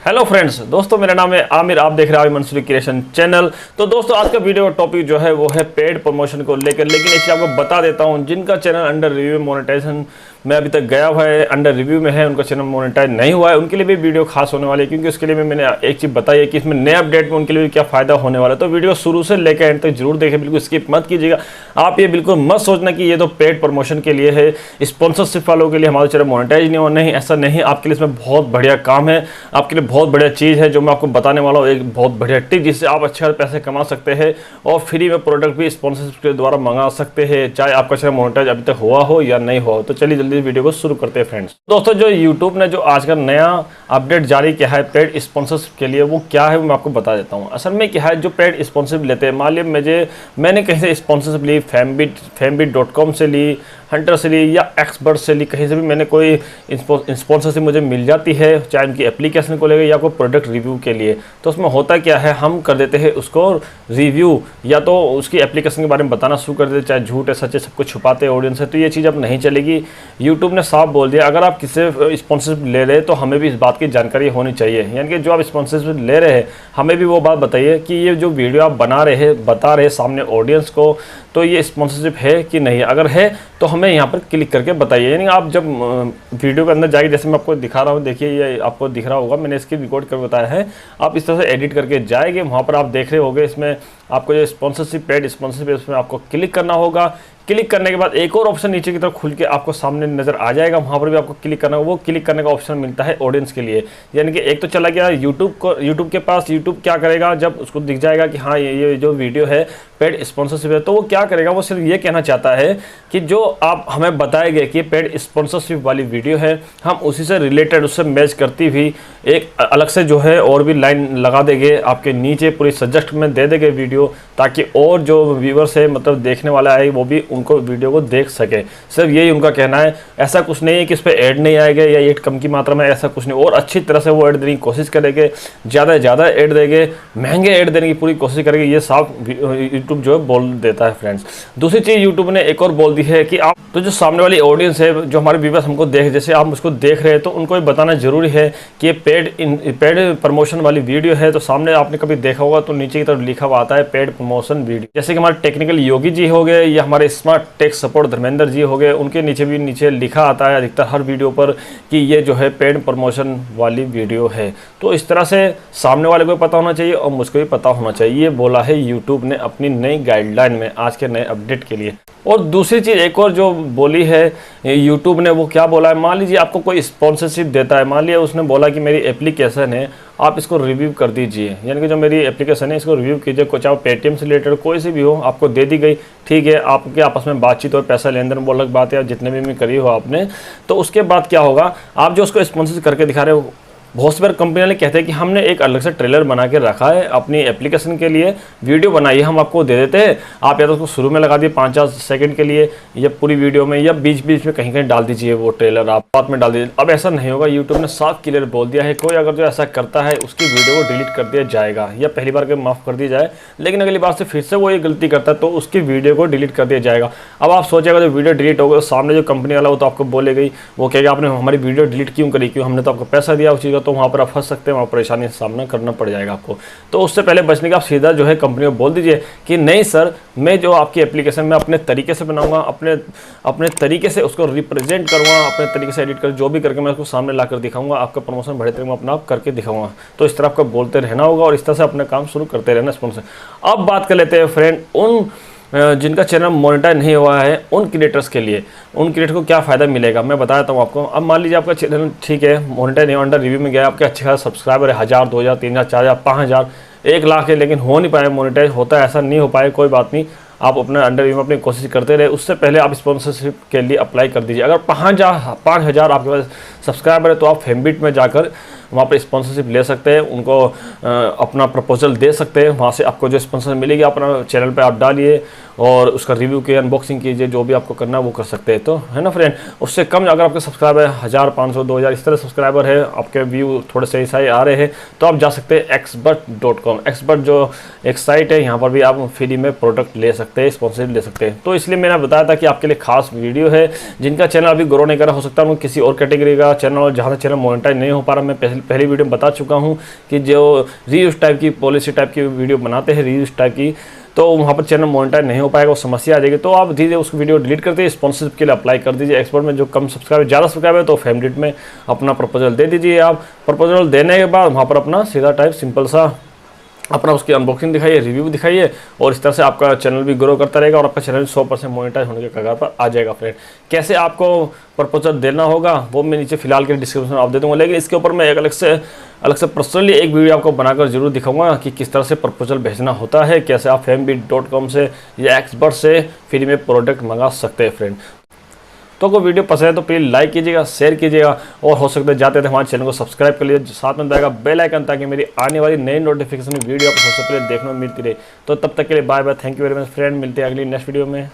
Hello friends, दोस्तों मेरा नाम है आमिर। आप देख रहे हैं मंसूरी क्रिएशन चैनल। तो दोस्तों आज का वीडियो टॉपिक जो है वो है पेड प्रमोशन को लेकर। लेकिन इसे आपको बता देता हूं, जिनका चैनल अंडर रिव्यू मोनेटाइजेशन में अभी तक गया हुआ है, अंडर रिव्यू में है, उनका चैनल मोनेटाइज नहीं हुआ है, उनके लिए भी वीडियो खास होने वाली है। क्योंकि उसके लिए भी मैंने एक चीज़ बताई है कि इसमें नए अपडेट में उनके लिए भी क्या फ़ायदा होने वाला है। तो वीडियो शुरू से लेकर एंड तक जरूर देखें, बिल्कुल स्किप मत कीजिएगा। आप ये बिल्कुल मत सोचना कि ये तो पेड प्रमोशन के लिए है, स्पॉन्सरशिप वालों के लिए हमारा चैनल मोनेटाइज नहीं होना। नहीं, ऐसा नहीं। आपके लिए इसमें बहुत बढ़िया काम है, आपके लिए बहुत बढ़िया चीज़ है जो मैं आपको बताने वाला हूँ। एक बहुत बढ़िया टिप जिससे आप अच्छे पैसे कमा सकते हैं और फ्री में प्रोडक्ट भी स्पॉन्सरशिप के द्वारा मंगा सकते हैं, चाहे आपका चैनल मोनेटाइज अभी तक हुआ हो या नहीं हुआ हो। तो चलिए जल्दी वीडियो को शुरू करते हैं फ्रेंड्स। दोस्तों, जो यूट्यूब ने जो आज का नया अपडेट जारी किया है पेड स्पॉन्सरशिप के लिए, वो क्या है वो मैं आपको बता देता हूँ। असल में क्या है, जो पेड स्पॉन्सरशिप लेते हैं, मान लीजिए मैंने कहीं से स्पॉन्सरशिप ली, फेमबिट.com से ली, हंटर से ली या एक्सपर्ट से ली, कहीं से भी मैंने कोई स्पॉन्सरशिप मुझे मिल जाती है, चाहे उनकी एप्लीकेशन को लेकर या कोई प्रोडक्ट रिव्यू के लिए। तो उसमें होता क्या है, हम कर देते हैं उसको रिव्यू, या तो उसकी एप्लीकेशन के बारे में बताना शुरू कर देते, चाहे झूठ है सच है, सब कुछ छुपाते ऑडियंस है। तो ये चीज़ अब नहीं चलेगी। यूट्यूब ने साफ बोल दिया, अगर आप किसी स्पॉन्सरशिप ले रहे हैं तो हमें भी इस बात की जानकारी होनी चाहिए। यानी कि जो आप स्पॉन्सरशिप ले रहे हैं, हमें भी वो बात बताइए कि ये जो वीडियो आप बना रहे हैं, बता रहे सामने ऑडियंस को, तो ये स्पॉन्सरशिप है कि नहीं। अगर है तो हमें यहाँ पर क्लिक करके बताइए। यानी आप जब वीडियो के अंदर जाएंगे, जैसे मैं आपको दिखा रहा हूँ, देखिए ये आपको दिख रहा होगा, मैंने इसकी रिकॉर्ड कर बताया है। आप इस तरह से एडिट करके जाएंगे, वहाँ पर आप देख रहे होंगे, इसमें आपको जो स्पॉन्सरशिप पेड स्पॉन्सरशिप है उसमें आपको क्लिक करना होगा। क्लिक करने के बाद एक और ऑप्शन नीचे की तरफ खुल के आपको सामने नजर आ जाएगा, वहाँ पर भी आपको क्लिक करना होगा। वो क्लिक करने का ऑप्शन मिलता है ऑडियंस के लिए। यानी कि एक तो चला गया यूट्यूब के पास। यूट्यूब क्या करेगा, जब उसको दिख जाएगा कि हाँ ये जो वीडियो है पेड स्पॉन्सरशिप है, तो वो क्या करेगा, वो सिर्फ ये कहना चाहता है कि जो आप हमें बताएंगे कि पेड स्पॉन्सरशिप वाली वीडियो है, हम उसी से रिलेटेड, उससे मैच करती हुई एक अलग से जो है और भी लाइन लगा देंगे आपके नीचे, पूरी सजेस्ट में दे देंगे वीडियो, ताकि और जो व्यूवर्स है, मतलब देखने वाला है, वो भी उनको वीडियो को देख सके। सिर्फ यही उनका कहना है। ऐसा कुछ नहीं है कि इस पर ऐड नहीं आएगा या ऐड कम की मात्रा में, ऐसा कुछ नहीं। और अच्छी तरह से वो ऐड देने की कोशिश करेंगे, ज़्यादा से ज़्यादा ऐड देंगे, महंगे ऐड देने की पूरी कोशिश करेंगे। ये साफ यूट्यूब जो है बोल देता है फ्रेंड्स। दूसरी चीज़ यूट्यूब ने एक और बोल दी है कि आप तो जो सामने वाली ऑडियंस है, जो हमारे व्यूवर्स हमको देख, जैसे आप उसको देख रहे हैं, तो उनको ये बताना जरूरी है कि ये पेड प्रमोशन वाली वीडियो है। तो सामने आपने कभी देखा होगा तो नीचे की तरफ लिखा हुआ आता है पेड प्रमोशन वीडियो। जैसे कि हमारे टेक्निकल योगी जी हो गए या हमारे smart tech support Dharmendra ji हो गए, उनके नीचे भी नीचे लिखा आता है अधिकतर हर वीडियो पर कि ये जो है पेड प्रमोशन वाली वीडियो है। तो इस तरह से सामने वाले को पता होना चाहिए और मुझको भी पता होना चाहिए। ये बोला है यूट्यूब ने अपनी नई गाइडलाइन में आज के नए अपडेट के लिए। और दूसरी चीज़ एक और जो बोली है यूट्यूब ने, वो क्या बोला है, मान लीजिए आपको कोई स्पॉन्सरशिप देता है, मान लिया उसने बोला कि मेरी एप्लीकेशन है, आप इसको रिव्यू कर दीजिए। यानी कि जो मेरी एप्लीकेशन है इसको रिव्यू कीजिए, चाहे पेटीएम से रिलेटेड कोई सी भी हो, आपको दे दी गई, ठीक है, आपके आपस में बातचीत और पैसा लेन देन वो अलग बात है, जितने भी करी हो आपने। तो उसके बाद क्या होगा, आप जो उसको स्पॉन्सर करके दिखा रहे हो, बहुत सी बार कंपनी वाले कहते हैं कि हमने एक अलग से ट्रेलर बना के रखा है अपनी एप्लीकेशन के लिए, वीडियो बनाइए, हम आपको दे देते हैं, आप या तो उसको शुरू में लगा दिए 5-4 सेकंड के लिए, या पूरी वीडियो में, या बीच बीच में कहीं कहीं डाल दीजिए वो ट्रेलर, आप बाद में डाल दीजिए। अब ऐसा नहीं होगा। यूट्यूब ने साफ क्लियर बोल दिया है, कोई अगर जो ऐसा करता है उसकी वीडियो को डिलीट कर दिया जाएगा, या पहली बार के माफ़ कर दी जाए, लेकिन अगली बार से फिर से वो ये गलती करता है तो उसकी वीडियो को डिलीट कर दिया जाएगा। अब आप सोचेगा जो वीडियो डिलीट होगा, सामने जो कंपनी वाला वो तो आपको बोलेगी, वो कहेगा आपने हमारी वीडियो डिलीट क्यों करी, क्यों, हमने तो आपको पैसा दिया उस चीज़ का, तो वहाँ पर आप फंस सकते हैं, वहाँ परेशानी का सामना करना पड़ जाएगा आपको। तो उससे पहले बचने का आप सीधा जो है कंपनी को बोल दीजिए कि नहीं सर, मैं जो आपकी एप्लीकेशन में अपने तरीके से बनाऊंगा, अपने तरीके से उसको रिप्रेजेंट करूँगा, अपने तरीके से एडिट कर जो भी करके मैं उसको सामने ला कर दिखाऊंगा, आपका प्रमोशन बढ़े तरीके में अपना आप करके दिखाऊंगा। तो इस तरह आपको बोलते रहना होगा और इस तरह से अपना काम शुरू करते रहना स्पॉन्सर। अब बात कर लेते हैं फ्रेंड उन जिनका चैनल मोनेटाइज नहीं हुआ है, उन क्रिएटर्स के लिए, उन क्रिएटर को क्या फ़ायदा मिलेगा मैं बताता हूँ आपको। अब मान लीजिए आपका चैनल ठीक है मोनेटाइज नहीं, अंडर रिव्यू में गया, आपके अच्छे खास सब्सक्राइबर है, 1000, 2000, 3000, 4000, 5000, 1 लाख है, लेकिन हो नहीं पाए मोनेटाइज। होता है, ऐसा नहीं हो पाए, कोई बात नहीं, आप अपने अंडर रिव्यू में अपनी कोशिश करते रहे। उससे पहले आप स्पॉन्सरशिप के लिए अप्लाई कर दीजिए। अगर 5000 आपके पास सब्सक्राइबर है तो आप फेमबिट में जाकर वहाँ पर स्पॉन्सरशिप ले सकते हैं, उनको अपना प्रपोजल दे सकते हैं। वहाँ से आपको जो स्पॉन्सर मिलेगी अपना चैनल पे आप डालिए और उसका रिव्यू कीजिए, अनबॉक्सिंग कीजिए, जो भी आपको करना है वो कर सकते हैं। तो है ना फ्रेंड, उससे कम अगर आपके सब्सक्राइबर 1000, 500, 2000 इस तरह सब्सक्राइबर है, आपके व्यू थोड़े सही सही आ रहे हैं, तो आप जा सकते हैं expert.com। एक्सपर्ट जो एक साइट है, यहाँ पर भी आप फ्री में प्रोडक्ट ले सकते हैं, स्पॉन्सरशिप ले सकते हैं। तो इसलिए मैंने बताया था कि आपके लिए खास वीडियो है। जिनका चैनल अभी ग्रो नहीं करा, हो सकता है उनको किसी और कैटेगरी का चैनल, जहाँ से चैनल मोनेटाइज नहीं हो पा रहा, मैं पहली वीडियो में बता चुका हूँ कि जो रीयूज टाइप की पॉलिसी टाइप की वीडियो बनाते हैं रीयूज टाइप की, तो वहाँ पर चैनल मोनेटाइज नहीं हो पाएगा, वो समस्या आ जाएगी। तो आप धीरे उस वीडियो डिलीट कर दीजिए, स्पॉन्सरशिप के लिए अप्लाई कर दीजिए। एक्सपर्ट में जो कम सब्सक्राइबर ज़्यादा सब्सक्राइबर है तो फैमिली में अपना प्रपोजल दे दीजिए। आप प्रपोजल देने के बाद वहाँ पर अपना सीधा टाइप सिंपल सा अपना उसकी अनबॉक्सिंग दिखाइए, रिव्यू दिखाइए, और इस तरह से आपका चैनल भी ग्रो करता रहेगा और आपका चैनल 100% मोनेटाइज होने के कगार पर आ जाएगा। फ्रेंड, कैसे आपको प्रपोजल देना होगा वो मैं नीचे फिलहाल के डिस्क्रिप्शन में आप दे दूँगा, लेकिन इसके ऊपर मैं एक अलग से पर्सनली एक वीडियो आपको बनाकर जरूर दिखाऊंगा कि किस तरह से प्रपोजल भेजना होता है, कैसे आप famebit.com से या एक्सपर्ट से फ्री में प्रोडक्ट मंगा सकते हैं। फ्रेंड, तो अगर वीडियो पसंद है तो प्लीज़ लाइक कीजिएगा, शेयर कीजिएगा, और हो सकता है जाते थे हमारे चैनल को सब्सक्राइब कर लीजिए, साथ में रहेगा बेल आइकन, ताकि मेरी आने वाली नई नोटिफिकेशन वीडियो आपको सबसे पहले देखने को मिलती रहे। तो तब तक के लिए bye bye, thank you very much friend, मिलते हैं अगली नेक्स्ट वीडियो में।